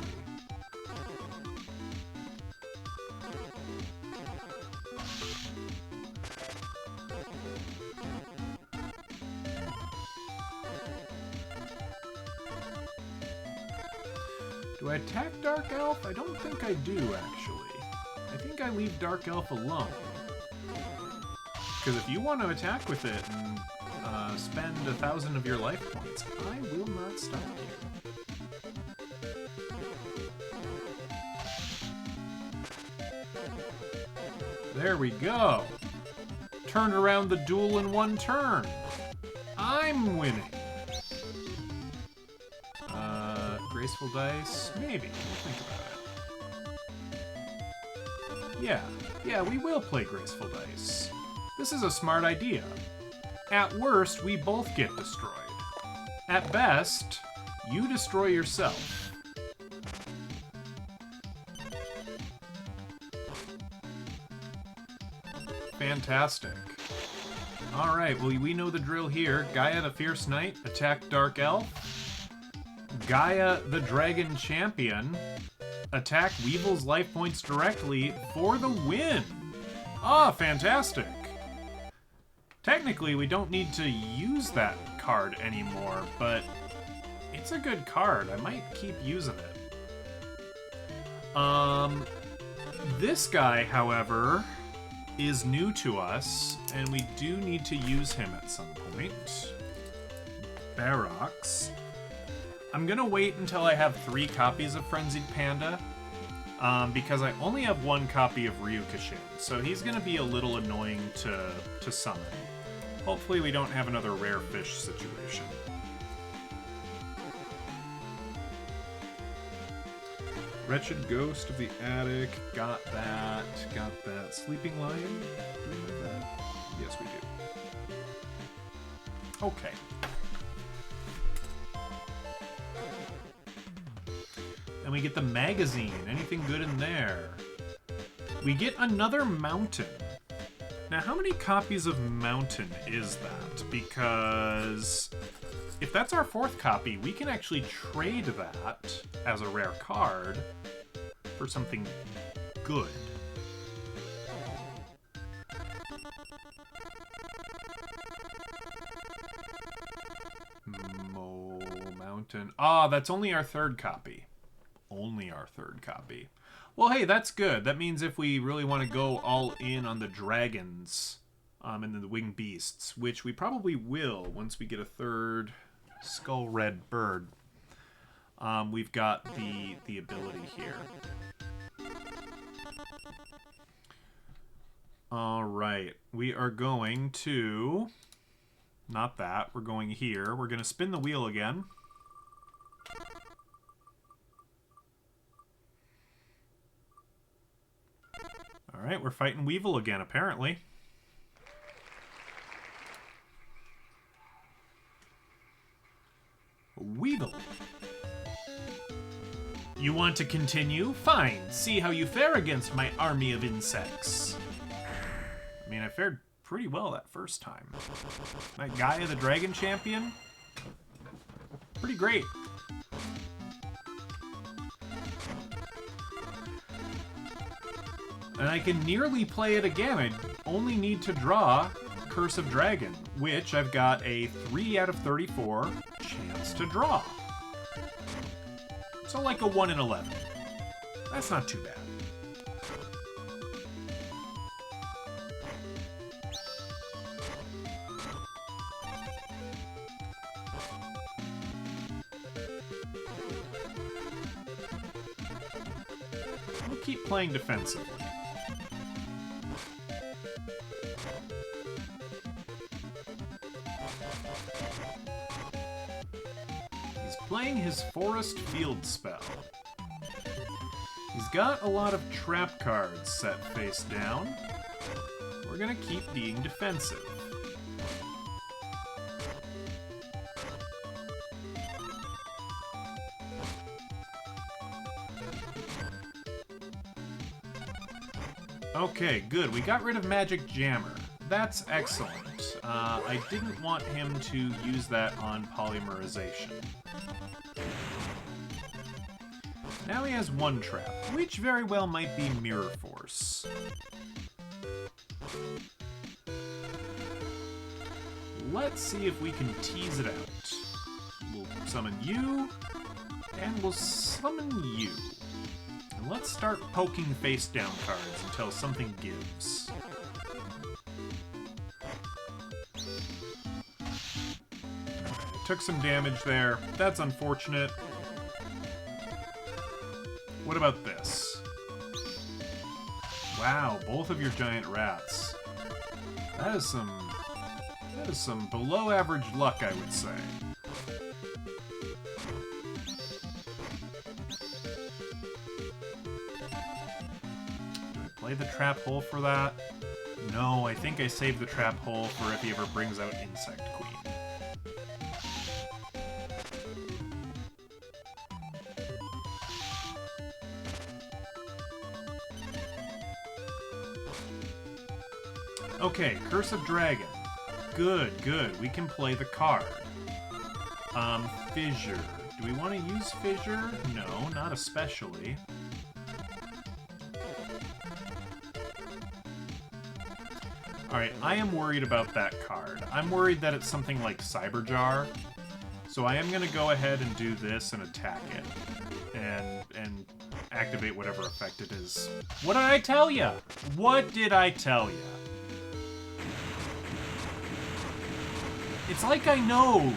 Do I attack Dark Elf? I don't think I do, actually. I think I leave Dark Elf alone. Because if you want to attack with it and spend 1,000 of your life points, I will not stop you. There we go. Turned around the duel in 1 turn. I'm winning. Graceful Dice? Maybe. We'll think about it. Yeah, we will play Graceful Dice. This is a smart idea. At worst, we both get destroyed. At best, you destroy yourself. Fantastic. Alright, well, we know the drill here. Gaia the Fierce Knight, attack Dark Elf. Gaia the Dragon Champion, attack Weevil's life points directly for the win. Ah, fantastic. Technically, we don't need to use that card anymore, but it's a good card. I might keep using it. This guy, however, is new to us, and we do need to use him at some point. Barox. I'm gonna wait until I have 3 copies of Frenzied Panda, because I only have 1 copy of Ryukishin, so he's gonna be a little annoying to summon. Hopefully we don't have another rare fish situation. Wretched Ghost of the Attic, got that. Sleeping Lion? Do we have that? Yes, we do. Okay. And we get the magazine. Anything good in there? We get another mountain. Now, how many copies of Mountain is that? Because if that's our 4th copy, we can actually trade that as a rare card for something good. Mountain. Ah, that's only our 3rd copy. Only our 3rd copy. Well, hey, that's good. That means if we really want to go all in on the dragons and the winged beasts, which we probably will once we get a 3rd skull red bird, we've got the ability here. All right, we are going to... Not that. We're going here. We're going to spin the wheel again. All right, we're fighting Weevil again, apparently. Weevil. You want to continue? Fine. See how you fare against my army of insects. I mean, I fared pretty well that first time. That Gaia the Dragon Champion? Pretty great. And I can nearly play it again. I only need to draw Curse of Dragon, which I've got a 3 out of 34 chance to draw. So like a 1 in 11. That's not too bad. We'll keep playing defensively. Playing his Forest Field spell. He's got a lot of trap cards set face down. We're gonna keep being defensive. Okay, good. We got rid of Magic Jammer. That's excellent. I didn't want him to use that on polymerization. Now he has 1 trap, which very well might be Mirror Force. Let's see if we can tease it out. We'll summon you, and we'll summon you. And let's start poking face down cards until something gives. Took some damage there. That's unfortunate. What about this? Wow, both of your giant rats. That is some below average luck, I would say. Do I play the trap hole for that? No, I think I saved the trap hole for if he ever brings out Insect Queen. Okay, Curse of Dragon. Good, good. We can play the card. Fissure. Do we want to use Fissure? No, not especially. Alright, I am worried about that card. I'm worried that it's something like Cyberjar. So I am going to go ahead and do this and attack it. And activate whatever effect it is. What did I tell ya? What did I tell ya? It's like I know.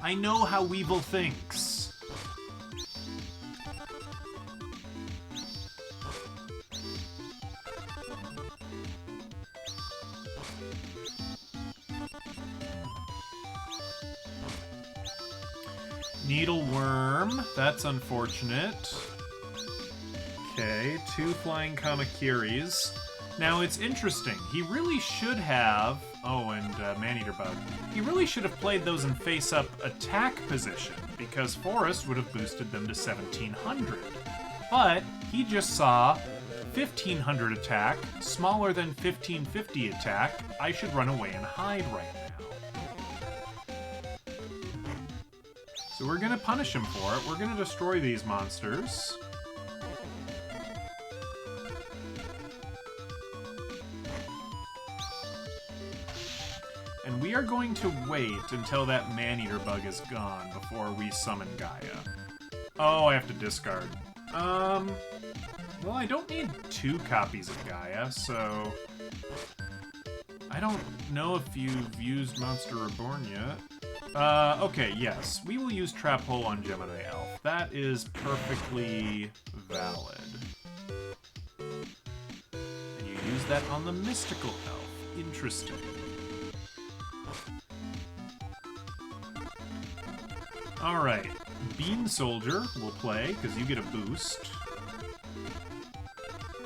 I know how Weevil thinks. Needleworm. That's unfortunate. Okay, 2 flying Kamakiris. Now, it's interesting. He really should have... Oh, and Maneater Bug. He really should have played those in face-up attack position, because Forest would have boosted them to 1700. But he just saw 1500 attack, smaller than 1550 attack. I should run away and hide right now. So we're gonna punish him for it. We're gonna destroy these monsters. And we are going to wait until that Maneater Bug is gone before we summon Gaia. Oh, I have to discard. Well, I don't need 2 copies of Gaia, so... I don't know if you've used Monster Reborn yet. Okay, yes. We will use Trap Hole on Gemini Elf. That is perfectly valid. And you use that on the Mystical Elf. Interesting. Alright. Bean Soldier will play, because you get a boost.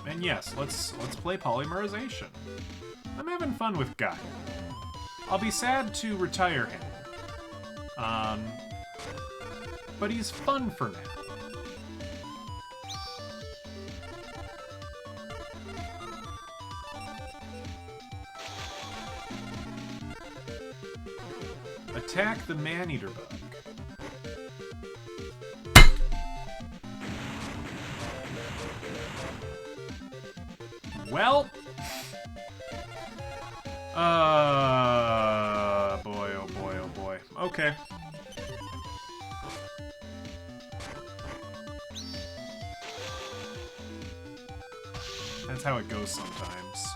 And yes, let's play Polymerization. I'm having fun with Gaia. I'll be sad to retire him. But he's fun for now. Attack the Maneater Bug. Well... boy, oh boy, oh boy. Okay. That's how it goes sometimes.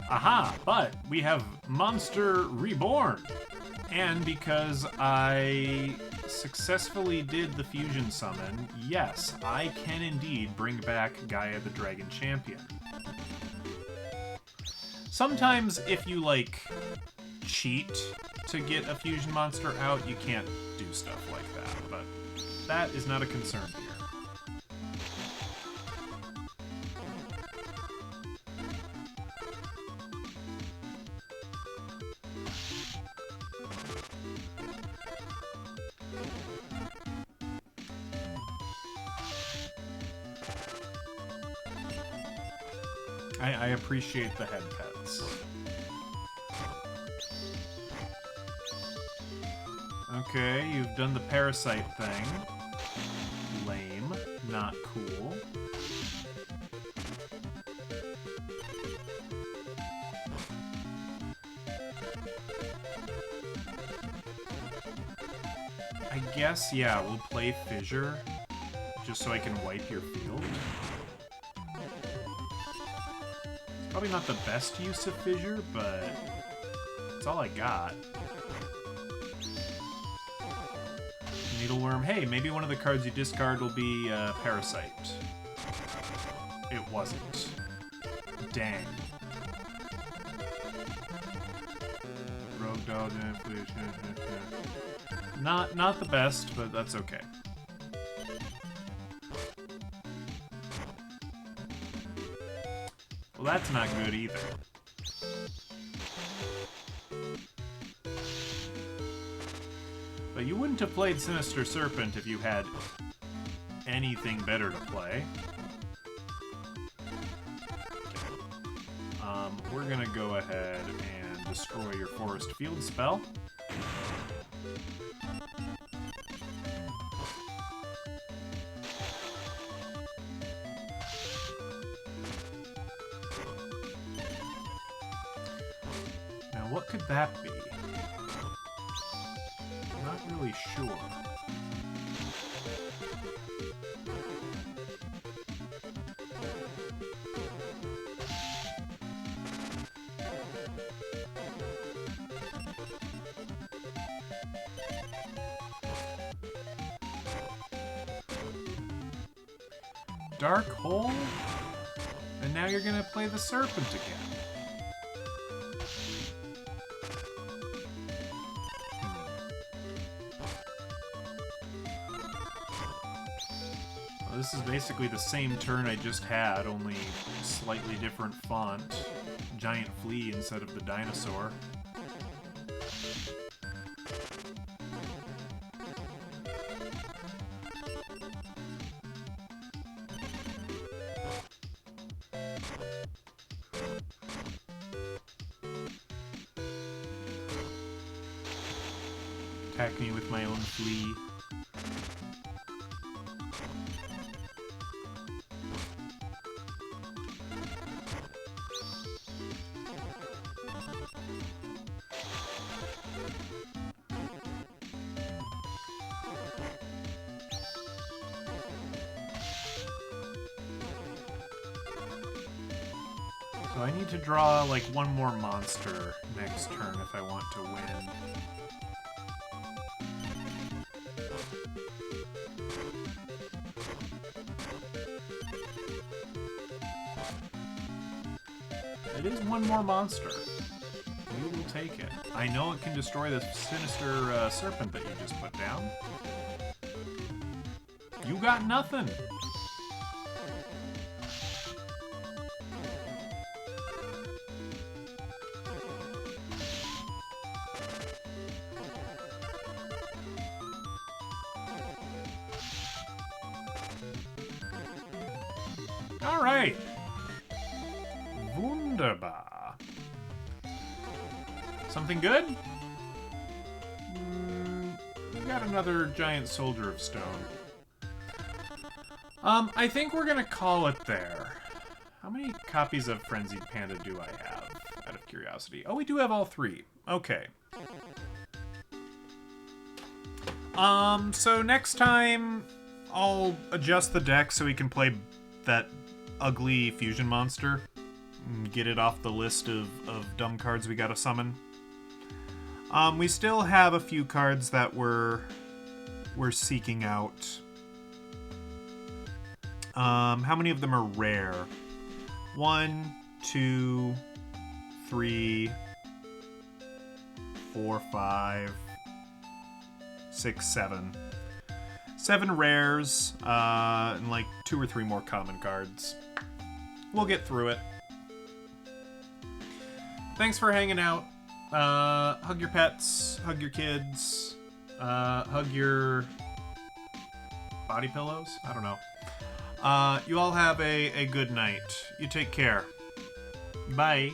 Aha! But we have Monster Reborn! And because I successfully did the fusion summon, yes, I can indeed bring back Gaia the Dragon Champion. Sometimes if you, like, cheat to get a fusion monster out, you can't do stuff like that, but that is not a concern here. I appreciate the head pets. Okay, you've done the parasite thing. Lame. Not cool. I guess, yeah, we'll play Fissure, just so I can wipe your field. Probably not the best use of Fissure, but it's all I got. Needleworm. Hey, maybe one of the cards you discard will be Parasite. It wasn't. Dang. Rogue Dog. Not the best, but that's okay. Well, that's not good either. But you wouldn't have played Sinister Serpent if you had anything better to play. We're gonna go ahead and destroy your Forest Field spell. What could that be? Not really sure. Dark hole? And now you're gonna play the serpent again. Well, this is basically the same turn I just had, only slightly different font. Giant flea instead of the dinosaur. Attack me with my own flea. So I need to draw like one more monster next turn if I want to win. It is one more monster. We will take it. I know it can destroy the sinister serpent that you just put down. You got nothing. All right. Wunderbar. Something good? We got another giant soldier of stone. I think we're gonna call it there. How many copies of Frenzied Panda do I have, out of curiosity? Oh, we do have all 3. Okay. So next time, I'll adjust the deck so we can play that ugly fusion monster. Get it off the list of dumb cards we gotta summon. We still have a few cards that we're seeking out. How many of them are rare? 1, 2, 3, 4, 5, 6, 7. 7 rares, and like 2 or 3 more common cards. We'll get through it. Thanks for hanging out. Hug your pets, hug your kids, hug your body pillows? I don't know. You all have a good night. You take care. Bye.